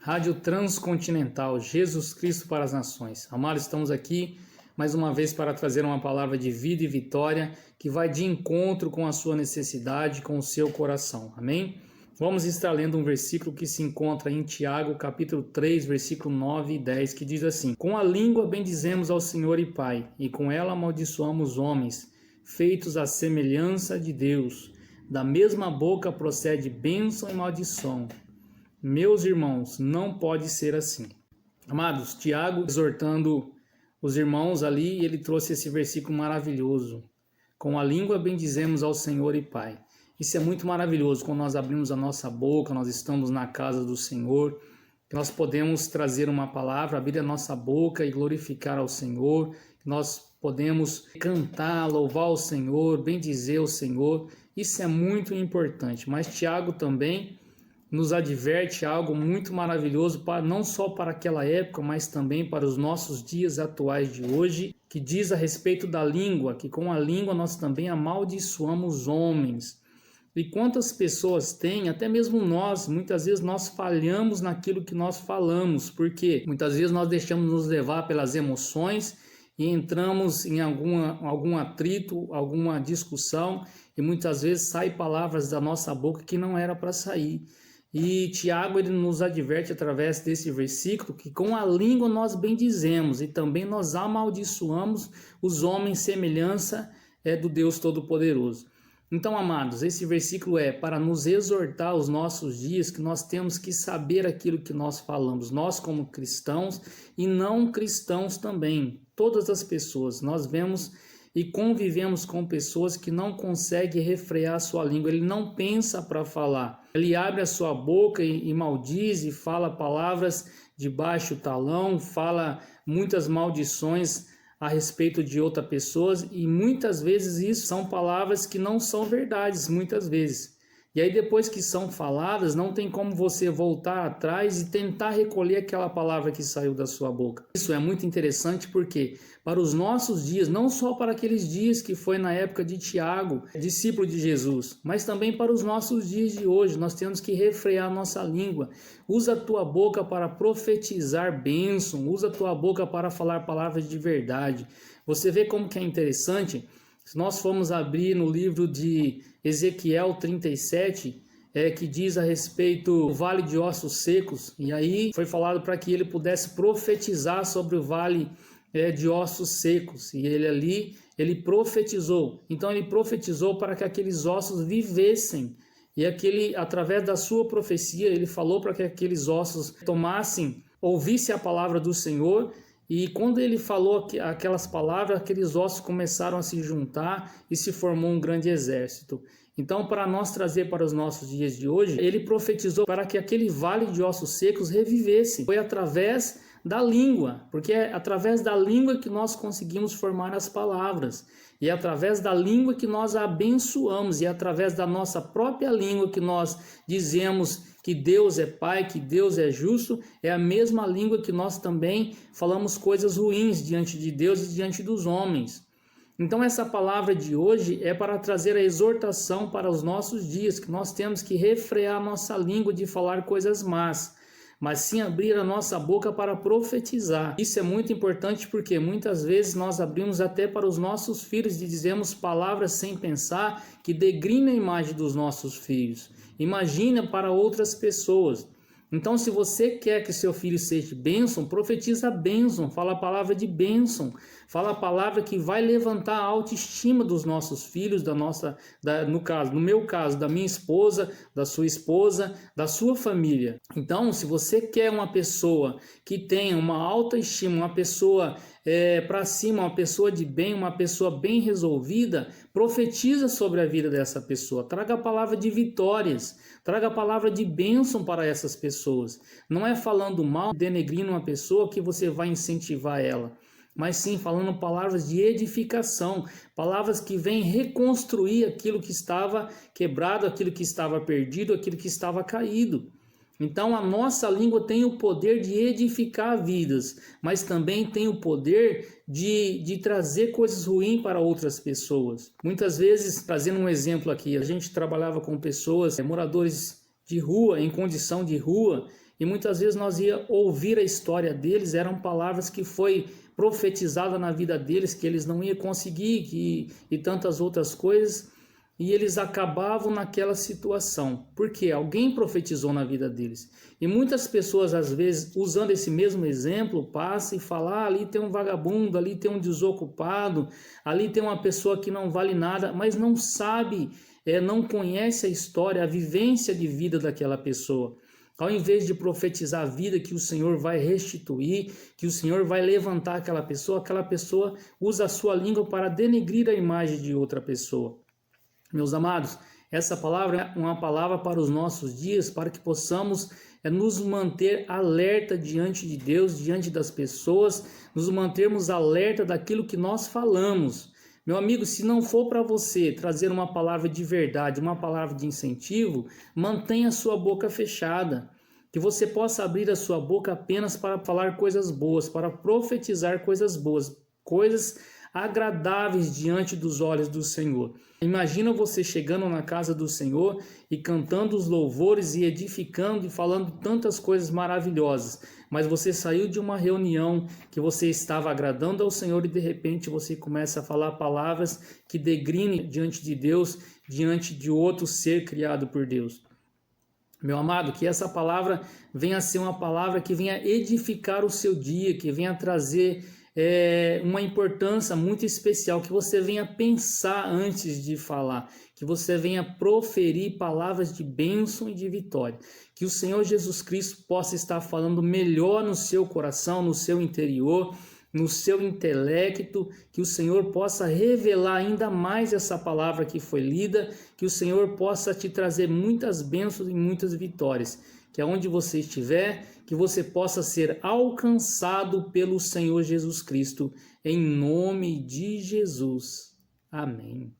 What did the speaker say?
Rádio Transcontinental, Jesus Cristo para as Nações. Amados, estamos aqui mais uma vez para trazer uma palavra de vida e vitória que vai de encontro com a sua necessidade, com o seu coração. Amém? Vamos estar lendo um versículo que se encontra em Tiago, capítulo 3, versículo 9 e 10, que diz assim: Com a língua bendizemos ao Senhor e Pai, e com ela amaldiçoamos homens, feitos à semelhança de Deus. Da mesma boca procede bênção e maldição. Meus irmãos, não pode ser assim. Amados, Tiago exortando os irmãos ali, ele trouxe esse versículo maravilhoso. Com a língua bendizemos ao Senhor e Pai. Isso é muito maravilhoso, quando nós abrimos a nossa boca, nós estamos na casa do Senhor, nós podemos trazer uma palavra, abrir a nossa boca e glorificar ao Senhor, nós podemos cantar, louvar o Senhor, bendizer o Senhor. Isso é muito importante, mas Tiago também nos adverte algo muito maravilhoso, não só para aquela época, mas também para os nossos dias atuais de hoje, que diz a respeito da língua, que com a língua nós também amaldiçoamos homens. E quantas pessoas têm, até mesmo nós, muitas vezes nós falhamos naquilo que nós falamos, porque muitas vezes nós deixamos nos levar pelas emoções e entramos em algum atrito, alguma discussão, e muitas vezes saem palavras da nossa boca que não era para sair. E Tiago ele nos adverte através desse versículo que com a língua nós bendizemos e também nós amaldiçoamos os homens semelhança do Deus Todo-Poderoso. Então, amados, esse versículo é para nos exortar os nossos dias, que nós temos que saber aquilo que nós falamos, nós como cristãos e não cristãos também, todas as pessoas. Nós vemos e convivemos com pessoas que não conseguem refrear a sua língua, ele não pensa para falar, ele abre a sua boca e maldiz e fala palavras de baixo talão, fala muitas maldições a respeito de outras pessoas e muitas vezes isso são palavras que não são verdades, muitas vezes. E aí depois que são faladas, não tem como você voltar atrás e tentar recolher aquela palavra que saiu da sua boca. Isso é muito interessante porque para os nossos dias, não só para aqueles dias que foi na época de Tiago, discípulo de Jesus, mas também para os nossos dias de hoje, nós temos que refrear a nossa língua. Usa a tua boca para profetizar bênção, usa a tua boca para falar palavras de verdade. Você vê como que é interessante? Se nós formos abrir no livro de Ezequiel 37, que diz a respeito do vale de ossos secos, e aí foi falado para que ele pudesse profetizar sobre o vale de ossos secos, e ele profetizou. Então ele profetizou para que aqueles ossos vivessem, e através da sua profecia, ele falou para que aqueles ossos ouvissem a palavra do Senhor. E quando ele falou aquelas palavras, aqueles ossos começaram a se juntar e se formou um grande exército. Então, para nós trazer para os nossos dias de hoje, ele profetizou para que aquele vale de ossos secos revivesse. Foi através da língua, porque é através da língua que nós conseguimos formar as palavras. E é através da língua que nós abençoamos, e é através da nossa própria língua que nós dizemos que Deus é Pai, que Deus é justo, é a mesma língua que nós também falamos coisas ruins diante de Deus e diante dos homens. Então essa palavra de hoje é para trazer a exortação para os nossos dias, que nós temos que refrear a nossa língua de falar coisas más, mas sim abrir a nossa boca para profetizar. Isso é muito importante porque muitas vezes nós abrimos até para os nossos filhos e dizemos palavras sem pensar que degrinem a imagem dos nossos filhos. Imagina para outras pessoas. Então, se você quer que seu filho seja bênção, profetiza bênção, fala a palavra de bênção, fala a palavra que vai levantar a autoestima dos nossos filhos, no meu caso, da minha esposa, da sua família. Então, se você quer uma pessoa que tenha uma autoestima, uma pessoa para cima, uma pessoa de bem, uma pessoa bem resolvida, profetiza sobre a vida dessa pessoa, traga a palavra de vitórias, traga a palavra de bênção para essas pessoas. Não é falando mal, denegrindo uma pessoa que você vai incentivar ela, mas sim falando palavras de edificação, palavras que vêm reconstruir aquilo que estava quebrado, aquilo que estava perdido, aquilo que estava caído. Então a nossa língua tem o poder de edificar vidas, mas também tem o poder de trazer coisas ruins para outras pessoas. Muitas vezes, trazendo um exemplo aqui, a gente trabalhava com pessoas, moradores de rua, em condição de rua, e muitas vezes nós ia ouvir a história deles, eram palavras que foi profetizada na vida deles, que eles não iam conseguir e tantas outras coisas, e eles acabavam naquela situação, porque alguém profetizou na vida deles. E muitas pessoas, às vezes, usando esse mesmo exemplo, passam e falam, ali tem um vagabundo, ali tem um desocupado, ali tem uma pessoa que não vale nada, mas não sabe, não conhece a história, a vivência de vida daquela pessoa. Ao invés de profetizar a vida que o Senhor vai restituir, que o Senhor vai levantar aquela pessoa usa a sua língua para denegrir a imagem de outra pessoa. Meus amados, essa palavra é uma palavra para os nossos dias, para que possamos nos manter alerta diante de Deus, diante das pessoas, nos mantermos alerta daquilo que nós falamos. Meu amigo, se não for para você trazer uma palavra de verdade, uma palavra de incentivo, mantenha a sua boca fechada. Que você possa abrir a sua boca apenas para falar coisas boas, para profetizar coisas boas, coisas agradáveis diante dos olhos do Senhor. Imagina você chegando na casa do Senhor e cantando os louvores e edificando e falando tantas coisas maravilhosas, mas você saiu de uma reunião que você estava agradando ao Senhor e de repente você começa a falar palavras que degrinem diante de Deus, diante de outro ser criado por Deus. Meu amado, que essa palavra venha a ser uma palavra que venha edificar o seu dia, que venha trazer uma importância muito especial, que você venha pensar antes de falar, que você venha proferir palavras de bênção e de vitória, que o Senhor Jesus Cristo possa estar falando melhor no seu coração, no seu interior, no seu intelecto, que o Senhor possa revelar ainda mais essa palavra que foi lida, que o Senhor possa te trazer muitas bênçãos e muitas vitórias, que aonde você estiver, que você possa ser alcançado pelo Senhor Jesus Cristo, em nome de Jesus. Amém.